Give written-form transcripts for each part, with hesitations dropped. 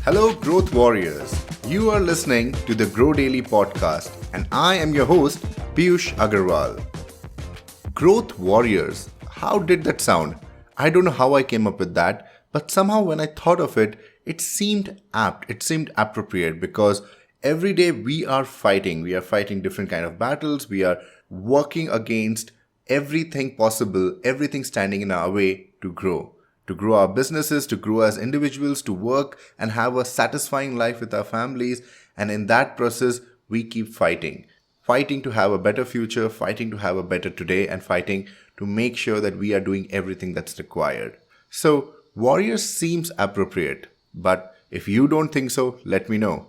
Hello, Growth Warriors. You are listening to the Grow Daily podcast, and I am your host, Piyush Agarwal. Growth Warriors. How did that sound? I don't know how I came up with that, but somehow when I thought of it, it seemed apt. It seemed appropriate because every day we are fighting. We are fighting different kind of battles. We are working against everything possible, everything standing in our way to grow. To grow our businesses, to grow as individuals, to work and have a satisfying life with our families. And in that process, we keep fighting. Fighting to have a better future, fighting to have a better today, and fighting to make sure that we are doing everything that's required. So, Warriors seems appropriate. But if you don't think so, let me know.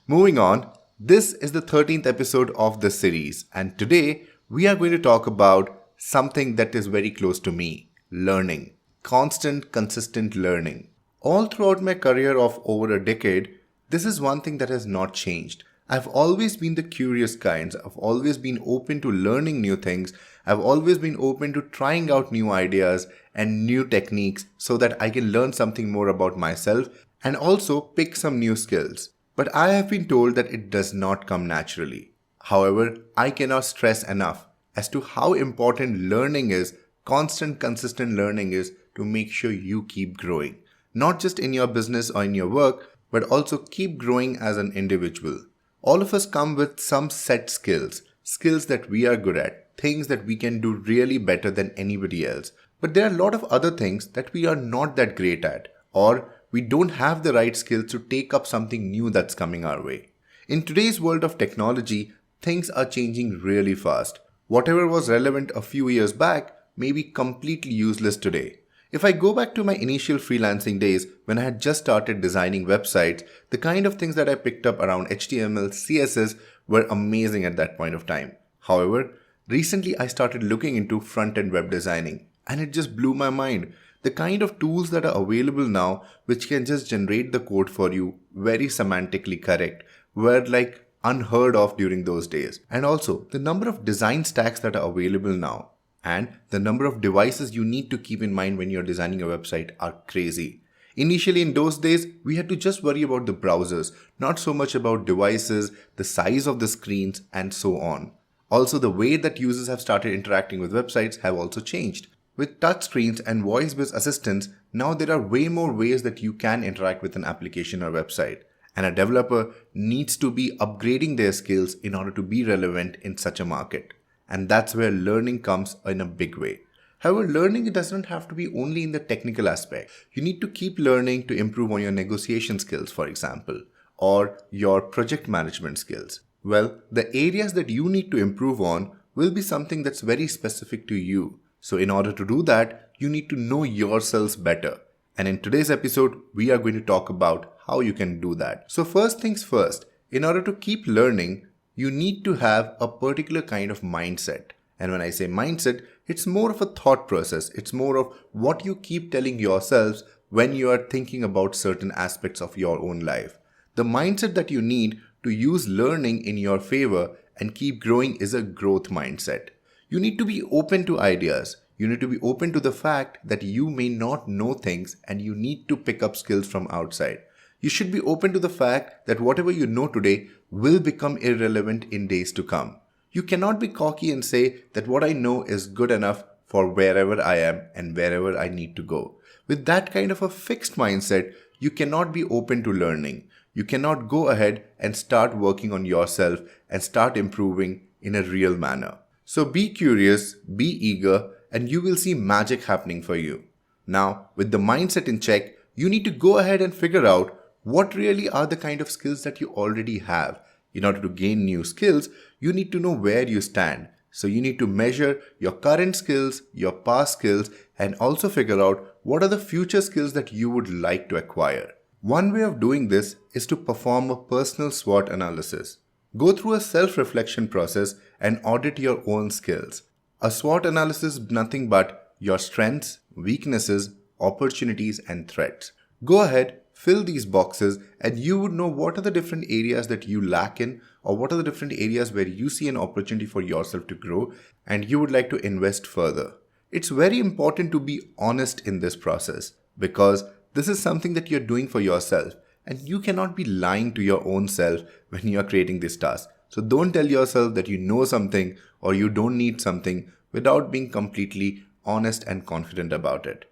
Moving on, this is the 13th episode of this series. And today, we are going to talk about something that is very close to me, learning. Constant, consistent learning. All throughout my career of over a decade, this is one thing that has not changed. I've always been the curious kinds. I've always been open to learning new things. I've always been open to trying out new ideas and new techniques so that I can learn something more about myself and also pick some new skills. But I have been told that it does not come naturally. However, I cannot stress enough as to how important learning is, constant, consistent learning is to make sure you keep growing. Not just in your business or in your work, but also keep growing as an individual. All of us come with some set skills, skills that we are good at, things that we can do really better than anybody else. But there are a lot of other things that we are not that great at, or we don't have the right skills to take up something new that's coming our way. In today's world of technology, things are changing really fast. Whatever was relevant a few years back may be completely useless today. If I go back to my initial freelancing days when I had just started designing websites, the kind of things that I picked up around HTML, CSS were amazing at that point of time. However, recently I started looking into front-end web designing and it just blew my mind. The kind of tools that are available now which can just generate the code for you very semantically correct were like unheard of during those days. And also the number of design stacks that are available now and the number of devices you need to keep in mind when you're designing a website are crazy. Initially in those days, we had to just worry about the browsers, not so much about devices, the size of the screens, and so on. Also, the way that users have started interacting with websites have also changed. With touchscreens and voice-based assistants, now there are way more ways that you can interact with an application or website. And a developer needs to be upgrading their skills in order to be relevant in such a market. And that's where learning comes in a big way. However, learning doesn't have to be only in the technical aspect. You need to keep learning to improve on your negotiation skills, for example, or your project management skills. Well, the areas that you need to improve on will be something that's very specific to you. So in order to do that, you need to know yourselves better. And in today's episode, we are going to talk about how you can do that. So first things first, in order to keep learning, you need to have a particular kind of mindset. And when I say mindset, it's more of a thought process. It's more of what you keep telling yourselves when you are thinking about certain aspects of your own life. The mindset that you need to use learning in your favor and keep growing is a growth mindset. You need to be open to ideas. You need to be open to the fact that you may not know things and you need to pick up skills from outside. You should be open to the fact that whatever you know today will become irrelevant in days to come. You cannot be cocky and say that what I know is good enough for wherever I am and wherever I need to go. With that kind of a fixed mindset, you cannot be open to learning. You cannot go ahead and start working on yourself and start improving in a real manner. So be curious, be eager, and you will see magic happening for you. Now, with the mindset in check, you need to go ahead and figure out what really are the kind of skills that you already have. In order to gain new skills, you need to know where you stand. So you need to measure your current skills, your past skills, and also figure out what are the future skills that you would like to acquire. One way of doing this is to perform a personal SWOT analysis. Go through a self-reflection process and audit your own skills. A SWOT analysis is nothing but your strengths, weaknesses, opportunities, and threats. Go ahead, fill these boxes, and you would know what are the different areas that you lack in, or what are the different areas where you see an opportunity for yourself to grow and you would like to invest further. It's very important to be honest in this process because this is something that you're doing for yourself. and you cannot be lying to your own self when you are creating this task. So don't tell yourself that you know something or you don't need something without being completely honest and confident about it.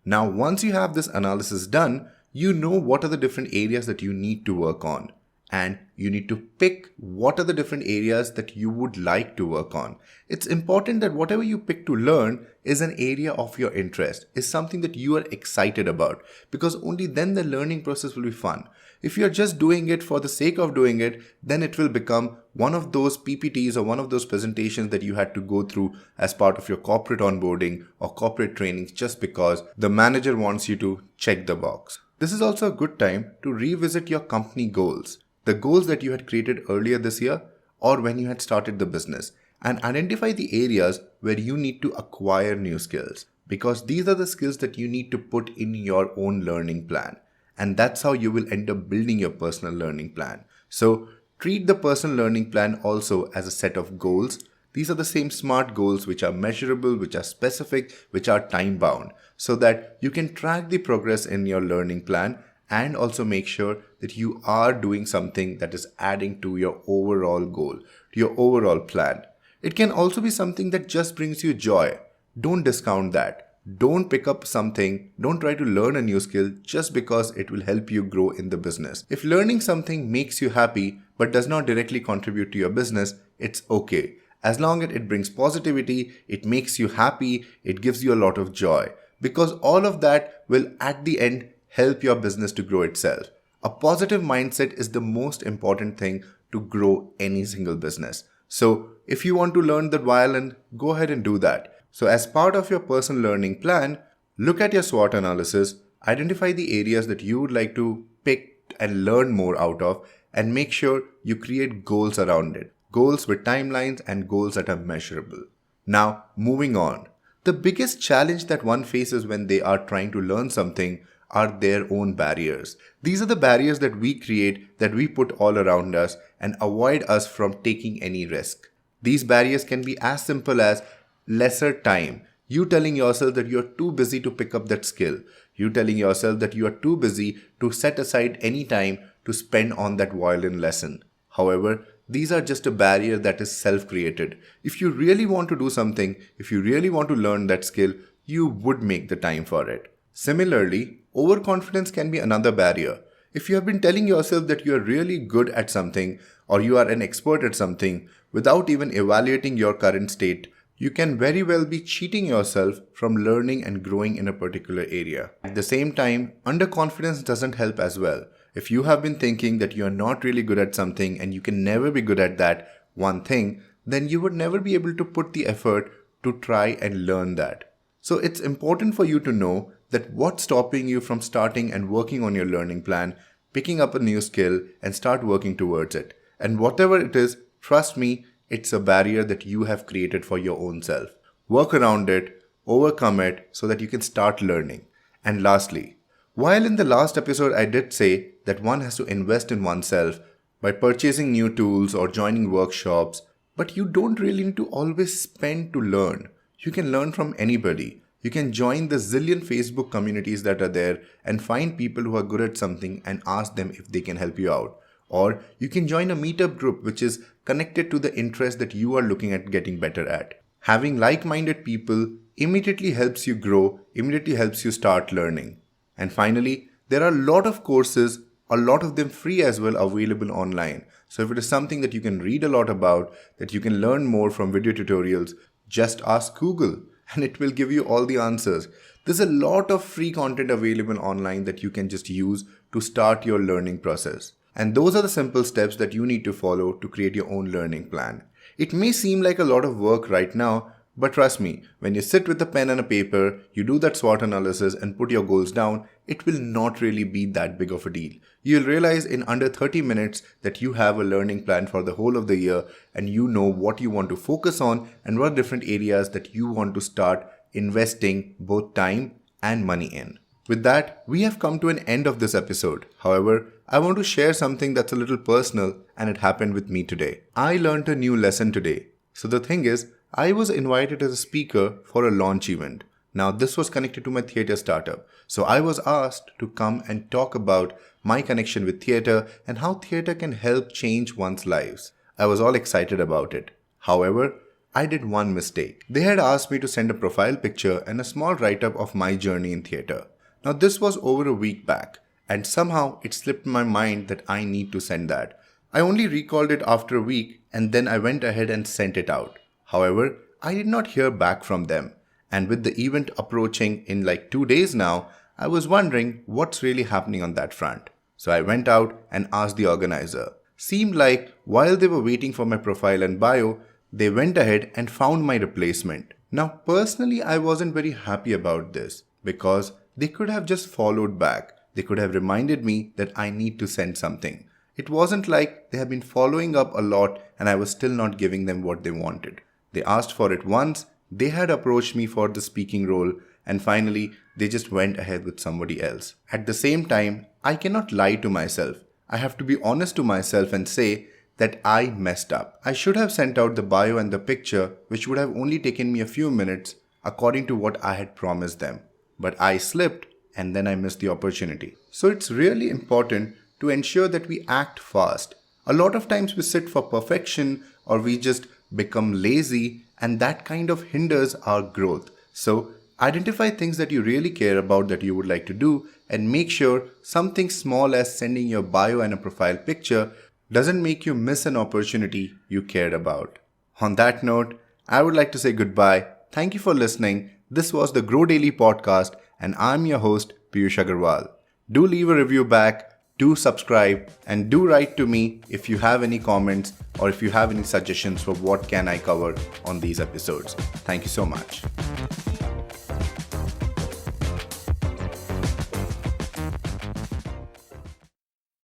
Now, once you have this analysis done, you know what are the different areas that you need to work on. And you need to pick what are the different areas that you would like to work on. It's important that whatever you pick to learn is an area of your interest, is something that you are excited about, because only then the learning process will be fun. If you're just doing it for the sake of doing it, then it will become one of those PPTs or one of those presentations that you had to go through as part of your corporate onboarding or corporate trainings just because the manager wants you to check the box. This is also a good time to revisit your company goals, the goals that you had created earlier this year or when you had started the business, and identify the areas where you need to acquire new skills, because these are the skills that you need to put in your own learning plan. And that's how you will end up building your personal learning plan. So treat the personal learning plan also as a set of goals. These are the same SMART goals which are measurable, which are specific, which are time bound, so that you can track the progress in your learning plan and also make sure that you are doing something that is adding to your overall goal, to your overall plan. It can also be something that just brings you joy. Don't discount that. Don't pick up something, don't try to learn a new skill just because it will help you grow in the business. If learning something makes you happy but does not directly contribute to your business, it's okay. As long as it brings positivity, it makes you happy, it gives you a lot of joy. Because all of that will at the end help your business to grow itself. A positive mindset is the most important thing to grow any single business. So if you want to learn the violin, go ahead and do that. So as part of your personal learning plan, look at your SWOT analysis, identify the areas that you would like to pick and learn more out of, and make sure you create goals around it. Goals with timelines and goals that are measurable. Now, moving on. The biggest challenge that one faces when they are trying to learn something are their own barriers. These are the barriers that we create, that we put all around us and avoid us from taking any risk. These barriers can be as simple as lesser time. You telling yourself that you're too busy to pick up that skill. You telling yourself that you are too busy to set aside any time to spend on that violin lesson. However, these are just a barrier that is self-created. If you really want to do something, if you really want to learn that skill, you would make the time for it. Similarly, overconfidence can be another barrier. If you have been telling yourself that you are really good at something or you are an expert at something without even evaluating your current state, you can very well be cheating yourself from learning and growing in a particular area. At the same time, underconfidence doesn't help as well. If you have been thinking that you are not really good at something and you can never be good at that one thing, then you would never be able to put the effort to try and learn that. So it's important for you to know that what's stopping you from starting and working on your learning plan, picking up a new skill and start working towards it. And whatever it is, trust me, it's a barrier that you have created for your own self. Work around it, overcome it so that you can start learning. And lastly, while in the last episode I did say that one has to invest in oneself by purchasing new tools or joining workshops, but you don't really need to always spend to learn. You can learn from anybody. You can join the zillion Facebook communities that are there and find people who are good at something and ask them if they can help you out. Or you can join a meetup group which is connected to the interest that you are looking at getting better at. Having like-minded people immediately helps you grow, immediately helps you start learning. And finally, there are a lot of courses, a lot of them free as well, available online. So if it is something that you can read a lot about, that you can learn more from video tutorials, just ask Google and it will give you all the answers. There's a lot of free content available online that you can just use to start your learning process. And those are the simple steps that you need to follow to create your own learning plan. It may seem like a lot of work right now, but trust me, when you sit with a pen and a paper, you do that SWOT analysis and put your goals down, it will not really be that big of a deal. You'll realize in under 30 minutes that you have a learning plan for the whole of the year and you know what you want to focus on and what different areas that you want to start investing both time and money in. With that, we have come to an end of this episode. However, I want to share something that's a little personal and it happened with me today. I learned a new lesson today. So the thing is, I was invited as a speaker for a launch event. Now, this was connected to my theatre startup. So I was asked to come and talk about my connection with theatre and how theatre can help change one's lives. I was all excited about it. However, I did one mistake. They had asked me to send a profile picture and a small write-up of my journey in theatre. Now, this was over a week back, and somehow it slipped my mind that I need to send that. I only recalled it after a week, and then I went ahead and sent it out. However, I did not hear back from them. And with the event approaching in like 2 days now, I was wondering what's really happening on that front. So I went out and asked the organizer. Seemed like while they were waiting for my profile and bio, they went ahead and found my replacement. Now, personally, I wasn't very happy about this because they could have just followed back. They could have reminded me that I need to send something. It wasn't like they have been following up a lot and I was still not giving them what they wanted. They asked for it once, they had approached me for the speaking role, and finally they just went ahead with somebody else. At the same time, I cannot lie to myself. I have to be honest to myself and say that I messed up. I should have sent out the bio and the picture, which would have only taken me a few minutes according to what I had promised them. But I slipped and then I missed the opportunity. So it's really important to ensure that we act fast. A lot of times we sit for perfection or we just become lazy, and that kind of hinders our growth. So identify things that you really care about that you would like to do and make sure something small as sending your bio and a profile picture doesn't make you miss an opportunity you cared about. On that note, I would like to say goodbye. Thank you for listening. This was the Grow Daily podcast and I'm your host Piyush Agarwal. Do leave a review back. Do subscribe and do write to me if you have any comments or if you have any suggestions for what can I cover on these episodes. Thank you so much.